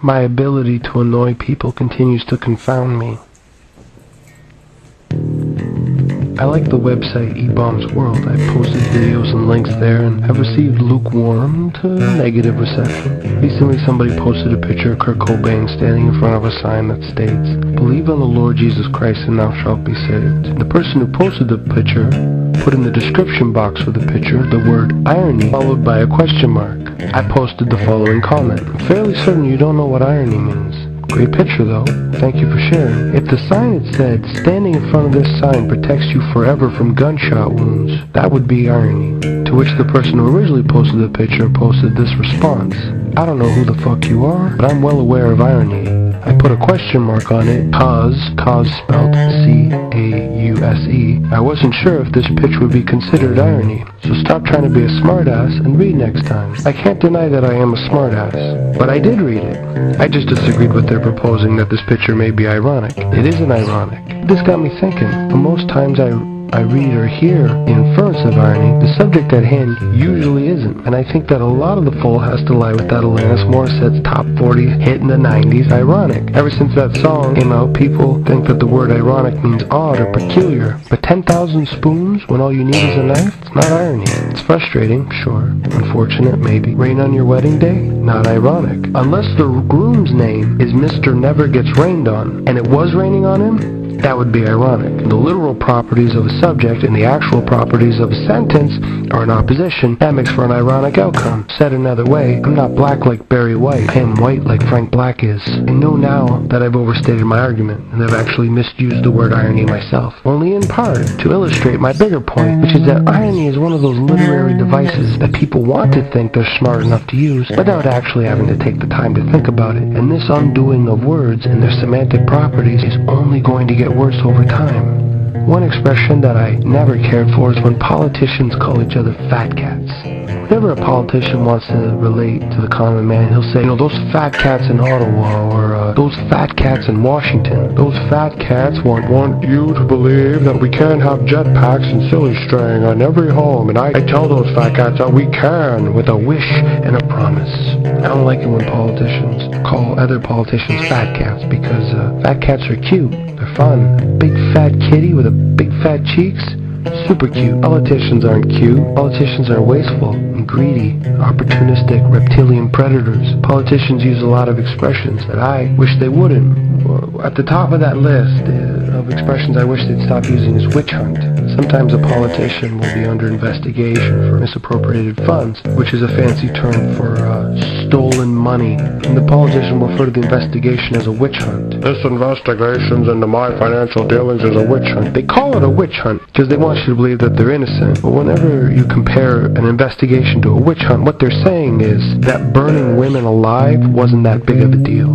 My ability to annoy people continues to confound me. I like the website eBombs World. I've posted videos and links there and have received lukewarm to negative reception. Recently somebody posted a picture of Kurt Cobain standing in front of a sign that states, "Believe on the Lord Jesus Christ and thou shalt be saved." The person who posted the picture put in the description box for the picture the word irony followed by a question mark. I posted the following comment: "I'm fairly certain you don't know what irony means. Great picture though. Thank you for sharing. If the sign had said, standing in front of this sign protects you forever from gunshot wounds, that would be irony." To which the person who originally posted the picture posted this response: "I don't know who the fuck you are, but I'm well aware of irony." I put a question mark on it, cause spelled C-A-U-S-E. I wasn't sure if this picture would be considered irony, so stop trying to be a smartass and read next time. I can't deny that I am a smartass, but I did read it. I just disagreed with their proposing that this picture may be ironic. It isn't ironic. This got me thinking. For most times I read or hear the inference of irony, the subject at hand usually isn't. And I think that a lot of the fault has to lie with that Alanis Morissette's top 40 hit in the 90s, Ironic. Ever since that song came out, people think that the word ironic means odd or peculiar. But 10,000 spoons when all you need is a knife? It's not irony. It's frustrating, sure. Unfortunate, maybe. Rain on your wedding day? Not ironic. Unless the groom's name is Mr. Never Gets Rained On, and it was raining on him, that would be ironic. The literal properties of a subject and the actual properties of a sentence are in opposition. That makes for an ironic outcome. Said another way, I'm not black like Barry White. I am white like Frank Black is. I know now that I've overstated my argument, and I've actually misused the word irony myself. Only in part to illustrate my bigger point, which is that irony is one of those literary devices that people want to think they're smart enough to use without actually having to take the time to think about it. And this undoing of words and their semantic properties is only going to get worse over time. One expression that I never cared for is when politicians call each other fat cats. Whenever a politician wants to relate to the common man, he'll say, those fat cats in Ottawa, or those fat cats in Washington. Those fat cats want you to believe that we can't have jetpacks and silly string on every home, and I tell those fat cats that we can, with a wish and a promise. I don't like it when politicians call other politicians fat cats, because fat cats are cute. They're fun. A big fat kitty with a big fat cheeks? Super cute. Politicians aren't cute. Politicians are wasteful and greedy, opportunistic, reptilian predators. Politicians use a lot of expressions that I wish they wouldn't. At the top of that list of expressions I wish they'd stop using is witch hunt. Sometimes a politician will be under investigation for misappropriated funds, which is a fancy term for stolen money. And the politician will refer to the investigation as a witch hunt. This investigation into my financial dealings is a witch hunt. They call it a witch hunt because they want you to believe that they're innocent. But whenever you compare an investigation to a witch hunt, what they're saying is that burning women alive wasn't that big of a deal,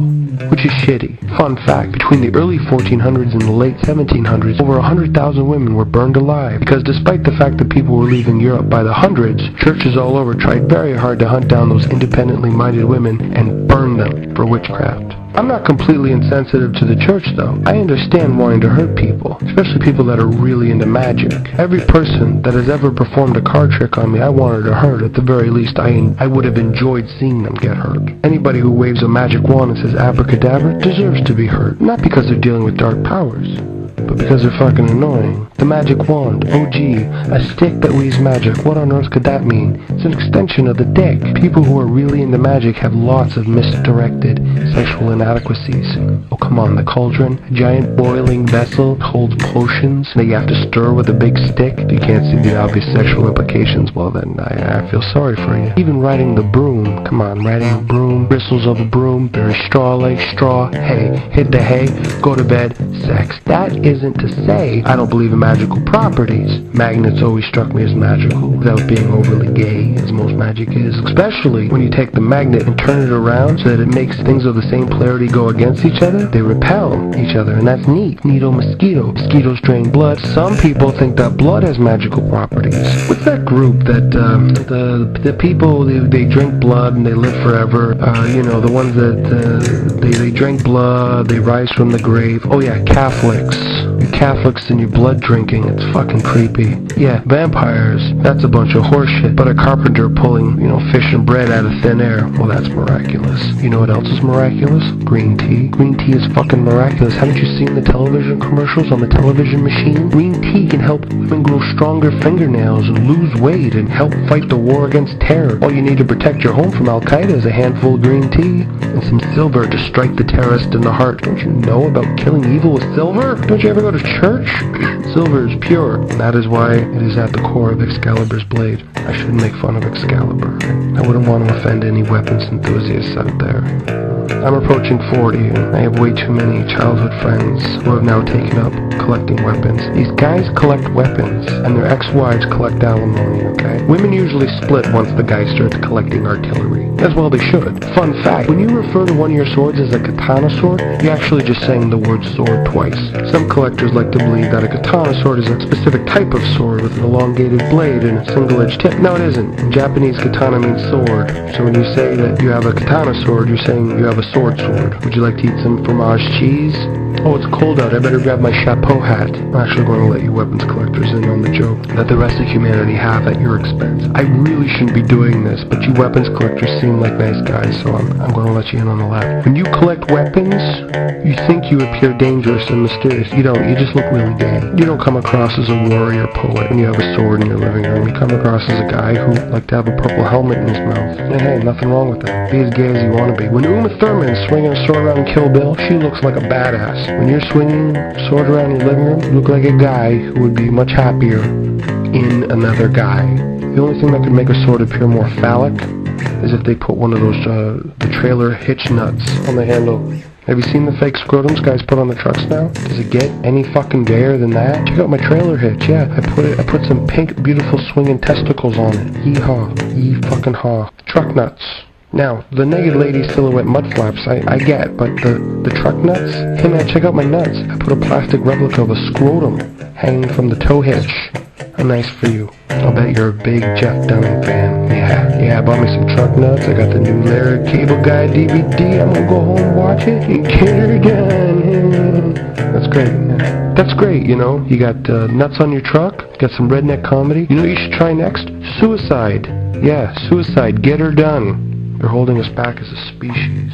which is shitty. Fun fact, between the early 1400s and the late 1700s, over 100,000 women were burned alive, because despite the fact that people were leaving Europe by the hundreds, churches all over tried very hard to hunt down those independently minded women and burn them for witchcraft. I'm not completely insensitive to the church though. I understand wanting to hurt people, especially people that are really into magic. Every person that has ever performed a card trick on me, I wanted to hurt. At the very least, I would have enjoyed seeing them get hurt. Anybody who waves a magic wand and says abracadabra deserves to be hurt. Not because they're dealing with dark powers, but because they're fucking annoying. The magic wand. Oh gee, a stick that weaves magic. What on earth could that mean? It's an extension of the dick. People who are really into magic have lots of misdirected sexual inadequacies. Oh come on, the cauldron, a giant boiling vessel, holds potions that you have to stir with a big stick. If you can't see the obvious sexual implications, well then I feel sorry for you. Even riding the broom. Come on, riding a broom, bristles of a broom, very straw like straw, hay, hit the hay, go to bed, sex. That isn't to say I don't believe in magical properties. Magnets always struck me as magical, without being overly gay, as most magic is. Especially when you take the magnet and turn it around so that it makes things of the same polarity go against each other. They repel each other, and that's neat. Neato mosquito. Mosquitoes drain blood. Some people think that blood has magical properties. What's that group that, the people, they drink blood and they live forever? The ones that, they drink blood, they rise from the grave. Oh yeah, Catholics. You're Catholics and your blood drains. drinking. It's fucking creepy. Yeah, vampires, that's a bunch of horseshit. But a carpenter pulling, fish and bread out of thin air, well, that's miraculous. You know what else is miraculous? Green tea. Green tea is fucking miraculous. Haven't you seen the television commercials on the television machine? Green tea can help women grow stronger fingernails and lose weight and help fight the war against terror. All you need to protect your home from Al-Qaeda is a handful of green tea and some silver to strike the terrorist in the heart. Don't you know about killing evil with silver? Don't you ever go to church? Silver is pure. That is why it is at the core of Excalibur's blade. I shouldn't make fun of Excalibur. I wouldn't want to offend any weapons enthusiasts out there. I'm approaching 40 and I have way too many childhood friends who have now taken up collecting weapons. These guys collect weapons and their ex-wives collect alimony, okay? Women usually split once the guy starts collecting artillery. As well they should. Fun fact, when you refer to one of your swords as a katana sword, you're actually just saying the word sword twice. Some collectors like to believe that a katana sword is a specific type of sword with an elongated blade and a single-edged tip. No, it isn't. In Japanese, katana means sword. So when you say that you have a katana sword, you're saying you have a sword. Would you like to eat some fromage cheese? Oh, it's cold out. I better grab my chapeau hat. I'm actually going to let you weapons collectors in on the joke that the rest of humanity have at your expense. I really shouldn't be doing this, but you weapons collectors seem like nice guys, so I'm going to let you in on the laugh. When you collect weapons, you think you appear dangerous and mysterious. You don't. You just look really gay. You don't come across as a warrior poet when you have a sword in your living room. You come across as a guy who likes to have a purple helmet in his mouth. And hey, nothing wrong with that. Be as gay as you want to be. When Uma Thurman's swinging a sword around Kill Bill, she looks like a badass. When you're swinging a sword around your living room, you look like a guy who would be much happier in another guy. The only thing that could make a sword appear more phallic is if they put one of those the trailer hitch nuts on the handle. Have you seen the fake scrotums guys put on the trucks now? Does it get any fucking gayer than that? Check out my trailer hitch, yeah. I put some pink, beautiful swinging testicles on it. Yee-haw. Yee-fucking-haw. Truck nuts. Now, the naked lady silhouette mud flaps, I get, but the truck nuts? Hey man, check out my nuts. I put a plastic replica of a scrotum hanging from the tow hitch. How nice for you. I'll bet you're a big Jeff Dunham fan. Yeah, I bought me some truck nuts. I got the new Lowrie Cable Guy DVD. I'm gonna go home and watch it and get her done. That's great. Yeah. That's great, You got nuts on your truck. You got some redneck comedy. You know what you should try next? Suicide. Yeah, suicide. Get her done. They're holding us back as a species.